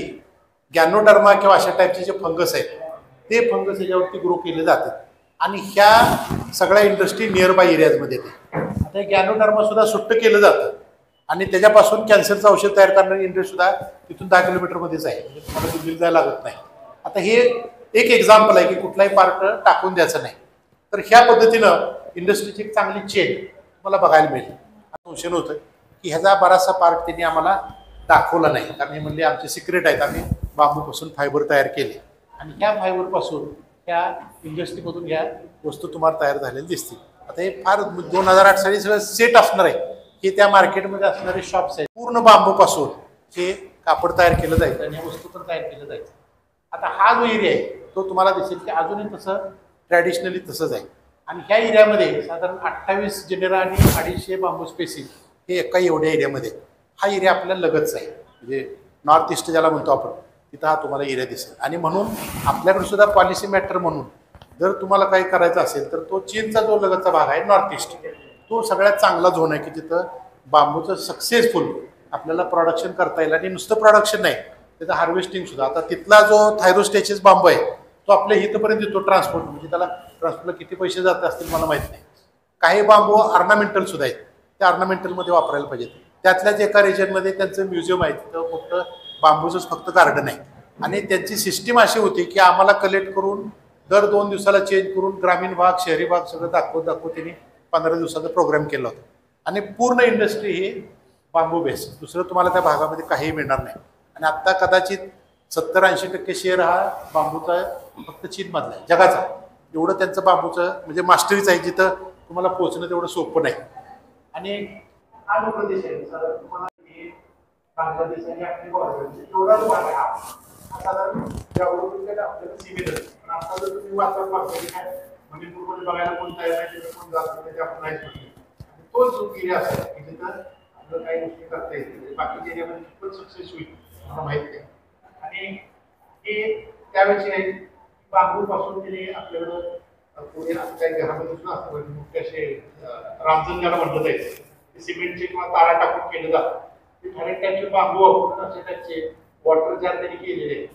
गॅनोडर्मा किंवा अशा टाईपचे जे फंगस आहेत ते फंगस याच्यावरती ग्रो केले जातात. आणि ह्या सगळ्या इंडस्ट्री नियर बाय एरियाजमध्ये येते. आता हे गॅनोडर्मा सुद्धा सुट्ट केलं जातं आणि त्याच्यापासून कॅन्सरचं औषध तयार करणारी इंडस्ट्री सुद्धा तिथून 10 किलोमीटरमध्येच आहे, म्हणजे तुम्हाला दिल्लीला जायला लागत नाही. आता हे एक एक्झाम्पल आहे की कुठलाही पार्ट टाकून द्यायचं नाही. तर ह्या पद्धतीनं इंडस्ट्रीची एक चांगली चेन तुम्हाला बघायला मिळेल. संशय होतं की ह्याचा बराचसा पार्ट त्यांनी आम्हाला दाखवला नाही, कारण हे म्हणले आमचे सिक्रेट आहेत, आम्ही बांबूपासून फायबर तयार केले आणि ह्या फायबरपासून ह्या इंडस्ट्रीमधून ह्या वस्तू तुम्हाला तयार झालेल्या दिसतील. आता हे फार 2008 साली सगळं सेट असणार आहे की त्या मार्केटमध्ये असणारे शॉप्स आहेत, पूर्ण बांबूपासून हे कापड तयार केलं जायचं आणि ह्या वस्तू पण तयार केलं जायचं. आता हा जो एरिया आहे तो तुम्हाला दिसेल की अजूनही तसं ट्रॅडिशनली तसंच आहे. आणि ह्या एरियामध्ये साधारण 28 जेनेरा आणि 250 बांबू स्पेसिस हे एका एवढ्या एरियामध्ये हा एरिया आपल्याला लगतच आहे. म्हणजे नॉर्थ ईस्ट ज्याला म्हणतो आपण, तिथं हा तुम्हाला एरिया दिसेल. आणि म्हणून आपल्याकडे सुद्धा पॉलिसी मॅटर म्हणून जर तुम्हाला काही करायचं असेल तर तो चीनचा जो लगतचा भाग आहे नॉर्थ ईस्ट, तो सगळ्यात चांगला झोन आहे की जिथं बांबूचं सक्सेसफुल आपल्याला प्रोडक्शन करता येईल. आणि नुसतं प्रोडक्शन नाही, त्याचं हार्वेस्टिंग सुद्धा. आता तिथला जो थायरोस्टेचिस बांबू आहे तो आपल्या इथंपर्यंत येतो ट्रान्सपोर्ट, म्हणजे त्याला ट्रान्सपोर्टला किती पैसे जात असतील मला माहीत नाही. काही बांबू ऑर्नामेंटल सुद्धा आहेत, त्या ऑर्नामेंटलमध्ये वापरायला पाहिजेत. त्यातल्याच एका रिजनमध्ये त्यांचं म्युझियम आहे, तिथं मोठं बांबूचंच फक्त गार्डन आहे. आणि त्यांची सिस्टीम अशी होती की आम्हाला कलेक्ट करून दर 2 दिवसाला चेंज करून ग्रामीण भाग शहरी भाग सगळं दाखवत त्यांनी 15 दिवसाचा प्रोग्राम केला होता. आणि पूर्ण इंडस्ट्री ही बांबू बेस, दुसरं तुम्हाला त्या भागामध्ये काहीही मिळणार नाही. आणि आत्ता कदाचित 70-80% शेअर हा बांबूचा फक्त चीनमधला आहे जगाचा. एवढं त्यांचं बांबूचं म्हणजे मास्टरीच आहे, जिथं तुम्हाला पोहोचणं तेवढं सोपं नाही. आणि हा जो प्रदेश आहे तुम्हाला बांगलादेश आणि आपली तेवढा जो भाग आहे हा साधारण आपल्याला सीमेत. पण आता जर तुम्ही वाचत पाहता काय मणिपूरमध्ये बघायला कोण तयार नाही, कोण जात नाही, आपण नाहीच म्हणतो. तोच जो एरिया असेल की जिथं आपल्याला काही गोष्टी करता येतील, बाकीच्या एरियामध्ये पण सक्सेस होईल मला माहित नाही. आणि हे त्यावेळेस बांबूपासून त्यांनी आपल्याकडं पुढे असं काही घरामध्ये सुद्धा असतं मोठे असे रामजन ज्याला म्हटलं जायचं, ते सिमेंटचे किंवा तारा टाकून केलं जातं. ते ठराविक टाईपचे बांबू वापरून असे त्याचे वॉटर जार त्यांनी केलेले आहे.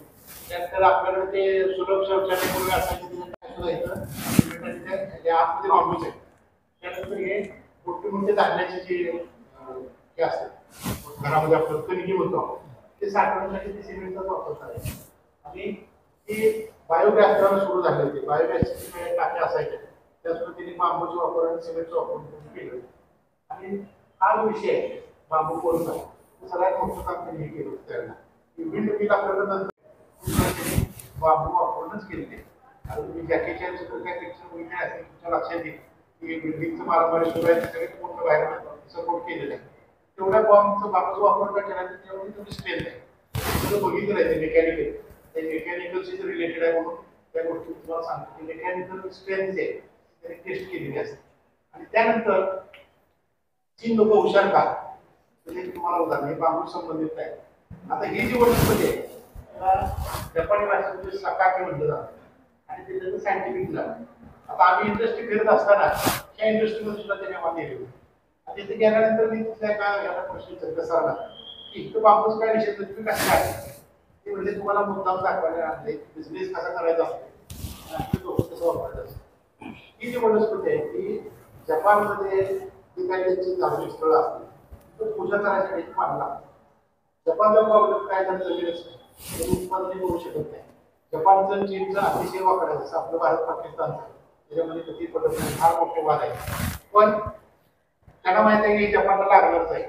त्यानंतर आपल्याकडे ते सुलभ शौचालय असायचे आतमध्ये बांबूच आहे. त्यानंतर हे मोठे मोठे धान्याचे जे असतात घरामध्ये आपण कणगी म्हणतो ते साठवण्यासाठी ते सिमेंटचाच वापर करायचा. आणि ते बायोगॅस सुरू झाले होते, बायोगॅसचे टाके असायचे, त्याचमुळे त्यांनी बांबूचा वापर आणि सिमेंटचा वापर केलं. आणि हा जो विषय आहे बांबू कोणता सगळ्यात मोठं काम त्यांनी हे केलं होतं. त्यांना विंड मिल आपल्याकडे नंतर बांबू वापरूनच केले. आता तुम्ही जॅकेच्या काय पिक्चर वगैरे असेल तुमच्या लक्षात येईल की बिल्डिंगचं मारामारी सुरू आहे, सगळ्यात मोठं बाहेर सपोर्ट केलेलं आहे. तेवढ्या बांबूचा वापर का केला तेवढी तुम्ही स्ट्रेंथ आहे. तुझं बघितलं आहे ते मेकॅनिकल, ते मेकॅनिकलशी रिलेटेड आहे म्हणून त्या गोष्टी तुम्हाला सांगतो की मेकॅनिकल स्ट्रेंथ आहे त्यांनी टेस्ट केलेली असते. आणि त्यानंतर चीन लोक हुशार का तुम्हाला उदाहरण हे बांबू संबंधित आहे. आता ही जी वनस्पती आहे त्याला जपानी भाषेमध्ये सकाकी म्हटलं जातं आणि ते त्याचं सायंटिफिक नाव आता आम्ही इंडस्ट्री फिरत असताना त्या इंडस्ट्रीमध्ये सुद्धा त्याने आम्हाला नेले. तिथे गेल्यानंतर मी तिथल्या याला प्रश्न विचारला सरांना की इथं बापूस काय विषय तुम्ही कसं काय ते म्हणजे तुम्हाला मुद्दाम दाखवायला आणले बिझनेस कसा करायचा असतो कसं वापरायचं असतं. ही जी वनस्पती आहे ती जपानमध्ये जी काही त्यांची धार्मिक स्थळं असतील तर पूजा करायसाठी मानला. जपानचा प्रॉब्लेम काय झालं जमीन असतं उत्पादन करू शकत नाही. जपानचं चीनचं अतिशय वापर आहे जसं आपलं भारत पाकिस्तानचं त्याच्यामध्ये किती पद्धतीने फार मोठे वाद आहे. पण त्यांना माहिती आहे की जपानला लागणारच आहे.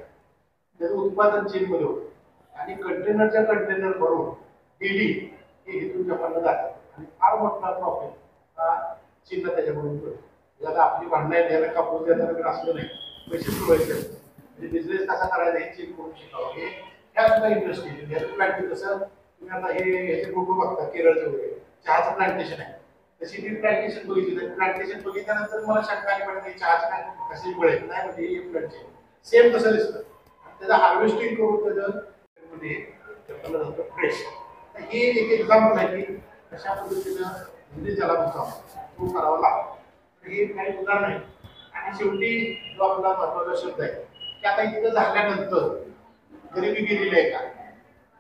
त्याचं उत्पादन चीनमध्ये होतं आणि कंटेनरच्या कंटेनर भरून डेली हे इथून जपानला जातात आणि फार मोठा प्रॉफिट चीनला त्याच्याकडून पडतो. आता आपली भांडणं आहे त्याला कापूस द्यायला असलं नाही पैसे सुरवायचे म्हणजे बिझनेस कसा करायचा हे चीन करून शिकावं हे ह्या सुद्धा इंडस्ट्री ह्याचं प्लॅन्टिंग कसं तुम्ही आता हे ह्याचे फोटो बघता केरळचं वगैरे चहाचं प्लांटेशन आहे तशी मी प्लांटेशन बघितली तर प्लांटेशन बघितल्यानंतर मला शंका आली पाहिजे चहाचं काय कशी मिळेल नाही म्हणजे हे प्लांटेशन सेम तसं दिसतं त्याचं हार्वेस्टिंग करून त्याचं फ्रेश. हे एक एक्झाम्पल आहे की कशा पद्धतीनं म्हणजे ज्याला म्हणतो तो करावा लागतो. हे काही उदाहरण आहे. आणि शेवटी जो आपला महत्वाचा शब्द आहे की आता इथं झाल्यानंतर गरिबी गेलेली आहे का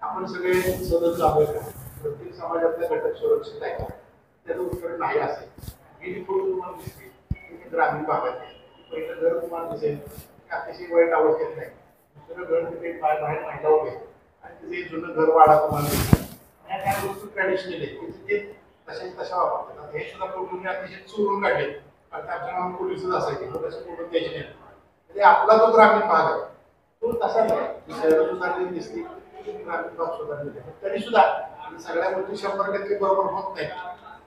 आपण सगळे सदस्य झालोय का प्रत्येक समाजातल्या घटक सुरक्षित आहे का त्याचं उत्तर नाही असेल. ही जी फोटो तुम्हाला दिसते ग्रामीण भागात पहिलं घर तुम्हाला दिसेल की अतिशय वाईट अवस्थेत नाही दुसरं घर तिथे बाहेर महिला उभे आणि तिथे जुनं घर वाडा तुम्हाला दिसतं. ह्या काही वस्तू ट्रॅडिशनल आहेत ते तशाच तशा वापरतात. हे सुद्धा फोटो मी अतिशय चोरून काढले कारण आमच्या नावात पोलिसच असायचे तसे फोटो द्यायचे नाही. म्हणजे आपला जो ग्रामीण भाग आहे तो तसा नाही शहर सुधारलेली दिसते ग्रामीण भाग सुधारलेले तरी सुद्धा सगळ्या गोष्टी 100% बरोबर होत नाही.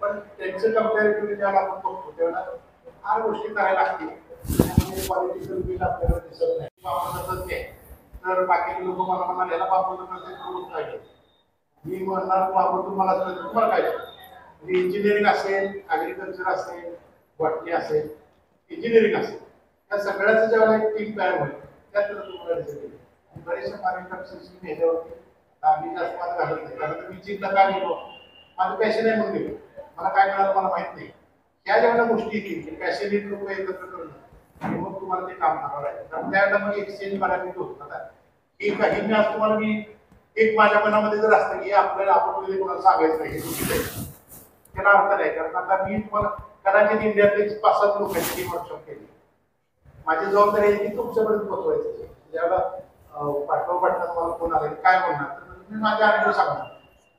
पण त्यांचं कम्पॅरेटिव्हली ज्याला आपण बघतो त्यावेळेला फार गोष्टी करायला लागतील क्वालिटीचं बिल आपल्याला दिसत नाही वापरतच नाही. तर बाकीचे लोक मला म्हणाले याला वापरलं प्रत्येक काय मी म्हणणार वापरतो मला तुम्हाला काय म्हणजे इंजिनिअरिंग असेल ॲग्रिकल्चर असेल बॉटनी असेल इंजिनिअरिंग असेल या सगळ्याचं ज्यावेळेला एक टीम तयार होईल त्यात तुम्हाला दिसेल. बरेचशा मॅन्युफॅक्चरिंग ह्याच्यावरती आम्ही जास्त मला घालत नाही कारण मी चीनला काय गेलो माझं पॅशन आहे म्हणून गेलो मला काय मिळालं मला माहित नाही. ह्या ज्यावेळेला गोष्टी येतील की पॅशनेट लोक एकत्र करणं आणि मग तुम्हाला ते काम करावं लागेल कारण त्यावेळेला मग एक्सचेंज बऱ्यापैकी होतं. आता हे काही मी आज तुम्हाला मी एक माझ्या मनामध्ये जर असतं की आपल्याला आपण कोणाला सांगायचं नाही हे चुकीचं आहे त्याला अर्थ नाही. कारण आता मी तुम्हाला कदाचित इंडियातले 5-7 लोकांची टीम वर्कशॉप केली माझी जबाबदारी आहे की तुमच्यापर्यंत पोहोचवायचं. ज्यावेळेला पाठवा तुम्हाला कोण आला काय म्हणणार तर मी माझ्या अनुभव सांगणार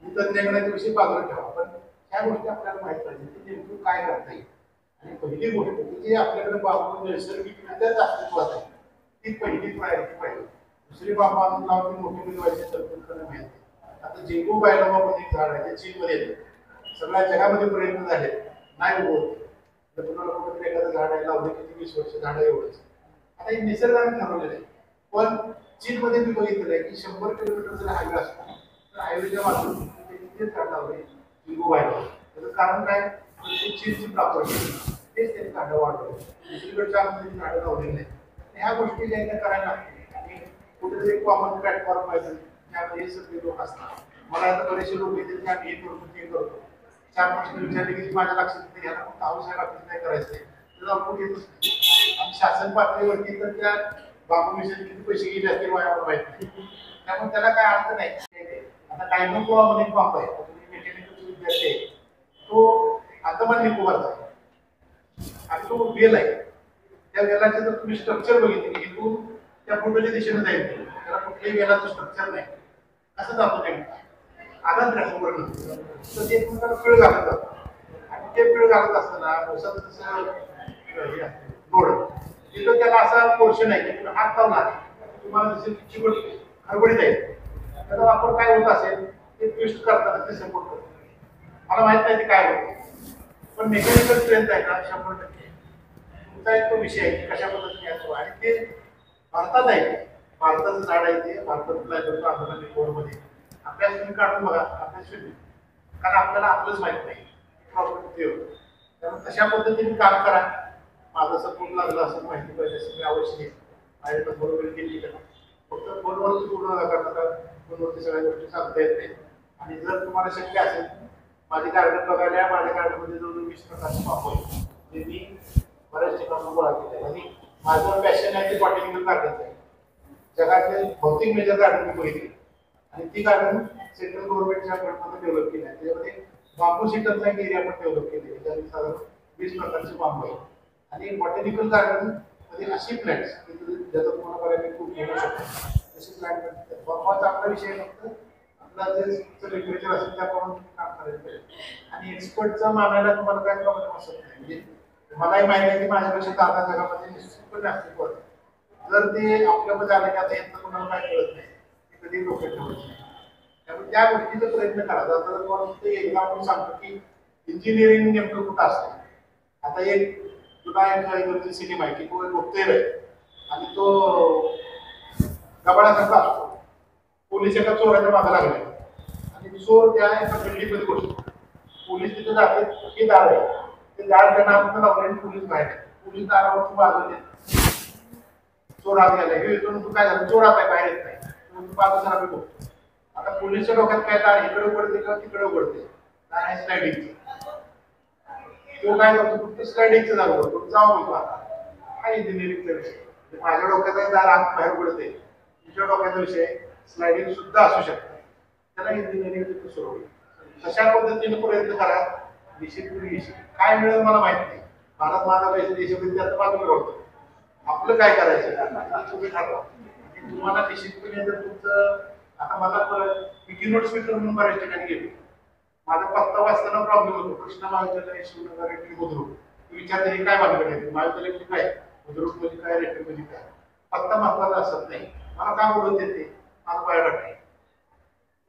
मी तज्ञांकडे विषयी बाजूला ठेवा. पण ह्या गोष्टी आपल्याला माहित पाहिजे की नेमकं काय करता येईल. आणि पहिली गोष्ट की जी आपल्याकडे बाबा नैसर्गिकरित्याच अस्तित्वात आहे ती पहिली प्रायोरिटी पाहिजे. दुसरी बाबा आणून लावून मोठी मिळवायची कल्पना माहिती. आता जिंकू बायलोबा पण एक झाड आहे ते चीनमध्ये येते सगळ्या जगामध्ये प्रयत्न झाले नाही होत. तर तुम्हाला कुठेतरी एखादं झाड आहे लावले किती 20 वर्ष झाड एवढंच. आता हे निसर्गाने ठरवलेलं आहे. पण चीनमध्ये मी बघितलेलं आहे की 100 किलोमीटर जर हायवे असतो तर हायवेच्या बाजूला किती झाड लावले जिंकू बायलोबा. त्याचं कारण काय चीनची प्रॉपर्टी तेच त्यांनी झाडं वाढवले दुसरीकडच्या आमची झाडं लावलेली नाही. ह्या गोष्टी ज्या त्या करायला लागतील आणि कुठेतरी कॉमन प्लॅटफॉर्म पाहिजे त्यामध्ये हे सगळे लोक असतात. मला आता बरेचसे लोक येतील की आम्ही हे करतो ते करतो 4 प्रश्न विचारले की माझ्या लक्षात येते याला फक्त आवश्यक आपल्याला काय करायचं त्याचा आपण येतच नाही. आणि शासन पातळीवरती तर त्या बाबू मिशन किती पैसे गेले असतील वायावर माहित नाही त्यामुळे त्याला काय अर्थ नाही. आता टायमन गोवा मध्ये पंप आहे तुम्ही मेकॅनिकल विद्यार्थी आहे तो अंदमान निकोबारचा आहे आणि तो वेल आहे. त्या वेलाचे जर तुम्ही स्ट्रक्चर बघितले की इथून त्या पूर्वेच्या दिशेने जाईल त्याला कुठल्याही वेलाचं स्ट्रक्चर नाही असं जातो नेमका आनंद राखून तर ते तुम्हाला पिळ घालत जातं आणि ते पिळ घालत असताना तसं रोड तिथं त्याला असा पोर्शन आहे की हात लावला तुम्हाला जसे चिकट खडबडीत आहे त्याचा वापर काय होत असेल ते ट्विस्ट करताना ते सपोर्ट करतो. मला माहित नाही ते काय होतं पण मेकॅनिकल स्ट्रेंथ आहे ना 100% तुमचा एक तो विषय आहे की कशा पद्धतीने असतो आणि ते भारतात आहे भारताचं झाड आहे ते भारतातलं आंदोलन कोडमध्ये अभ्यास तुम्ही काढून बघा अभ्यास कारण आपल्याला आपलंच माहित नाही प्रॉब्लेम ते होतं. त्यामुळे तशा पद्धतीने काम करा. माझं सपोर्ट लागलं असं माहिती पाहिजे असं मी आवश्यक आहे माझ्या बरोबर केली फक्त फोनवरती पूर्ण करता फोनवरती सगळ्या गोष्टी सांगता येत नाही. आणि जर तुम्हाला शक्य असेल माझे गार्डन बघायला माझ्या गार्डनमध्ये जवळजवळ 20 प्रकारचे पापड ते मी बऱ्याच ठिकाणी गोळा केले आणि माझं पॅशन आहे ते बॉटॅनिकल गार्डनचं आहे. जगातले भौतिक मेजर गार्डन मी बघितली आणि ती गार्डन सेंट्रल गव्हर्नमेंटच्या फंडमध्ये डेव्हलप केली आहे. त्याच्यामध्ये बांबू सीटरचा एक एरिया पण डेव्हलप केली आहे, ज्यामध्ये साधारण 20 प्रकारचे बांबू आहे. आणि बॉटॅनिकल गार्डन मध्ये अशी प्लॅन्ट्स ज्याचा तुम्हाला बऱ्यापैकी खूप घेऊ शकतो तशी प्लॅन्ट बांबाचा आपला विषय फक्त आपला जे लिटरेचर असेल त्याप्रमाणे काम करायला पाहिजे. आणि एक्सपर्टचा मानायला तुम्हाला काय प्रॉब्लेम असत नाही. म्हणजे मलाही माहिती आहे की माझ्यापेक्षा दादा जगामध्ये निश्चितपणे अस्तित्व आहे. जर ते आपल्यामध्ये आलं की आता यांचं कोणाला काय कळत नाही ते कधी डोक्यात ठेवत नाही. त्यामुळे त्या गोष्टीचा प्रयत्न करा. जर तुम्हाला ते एक्झाम्पल सांगतो की इंजिनिअरिंग नेमकं कुठं असतं. आता एक तुला एक सिनेमा आहे की तो एक गुप्तेर आहे आणि तो गबाळासारखा असतो. पोलीस एका चोराच्या मागे लागले आणि चोर त्या एका बिल्डिंगमध्ये घुसतो. पोलीस तिथे जाते, हे दार आहे, ते दार त्यांना आपण लावले आणि पोलीस बाहेर आहे. पोलीस दारावरती बाजूने चोर आत गेला, हे इथून तू काय झालं, चोर आत आहे, बाहेर येत नाही, बाजूला बघतो. आता पोलीसच्या डोक्यात काय, दार इकडे उघडते किंवा तिकडे उघडते, दार आहे स्लायडिंगचं. तो काय करतो, फक्त स्लायडिंगचं दार उघडतो, जाऊ बोलतो. आता काय इंजिनिअरिंगचा विषय, माझ्या डोक्यात दार आत बाहेर उघडते, तुमच्या डोक्याचा विषय स्लायडिंग सुद्धा असू शकतं. त्याला इंजिनिअरिंग तिथे सुरू होईल. तशा पद्धतीने प्रयत्न करा. डिसिप्लिन काय मिळेल मला माहित नाही. भारत माझा पैसे डिसिप्लिन त्याचं बाजूला होतं. आपलं काय करायचं तुम्ही ठरवा. तुम्हाला डिसिप्लिन जर तुमचं, आता मला मी कीनोट स्पीकर म्हणून बऱ्याच ठिकाणी गेलो. माझा पत्ता वाचताना प्रॉब्लेम होतो. कृष्णा महाविद्यालय शिवनगर रेटरी बुद्रुक. विचारते हे काय बांधलं नाही, महाविद्यालय म्हणजे काय, बुद्रुक म्हणजे काय, रेटरी म्हणजे काय. पत्ता महत्वाचा असत नाही. मला काय बोलत येते, मला बायोडाटा आहे,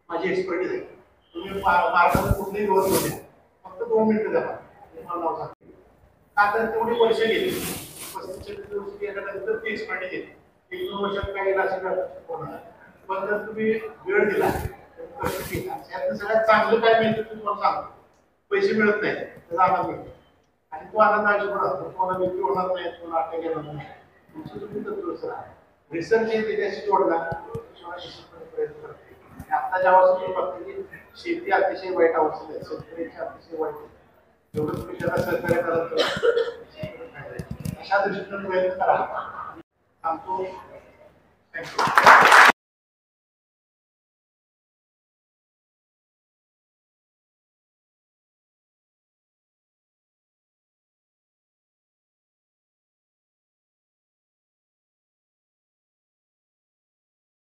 माझी एक्सपर्टीज आहे. तुम्ही मार्गात कुठलीही रोज घेऊ द्या, फक्त 2 मिनिटं द्या मला नाव सांगते. आता तेवढी वर्ष गेली, 35-40 वर्ष गेल्यानंतर ती एक्सपर्टीज येते. 1-2 वर्षात काय येईल अशी होणार. पण जर तुम्ही वेळ दिला, कष्ट केला, यातनं सगळ्यात चांगलं काय मिळतं ते तुम्हाला सांगतो. पैसे मिळत नाही, त्याचा आनंद मिळतो आणि तो आनंद आयुष्यभर असतो. तुम्हाला व्यक्ती होणार नाही, तुम्हाला अटॅक येणार नाही. तुमचं तुम्ही तंदुरुस्त राहा. रिसर्च हे त्याच्याशी जोडला प्रयत्न करते. आता ज्यावेळेस बघते की शेती अतिशय वाईट अवस्थेत आहे, शेतकऱ्याची अतिशय वाईट आहे. जेवढं तुम्ही त्याला सहकार्य कराल अशा दृष्टीने प्रयत्न करा. सांगतो. थँक्यू.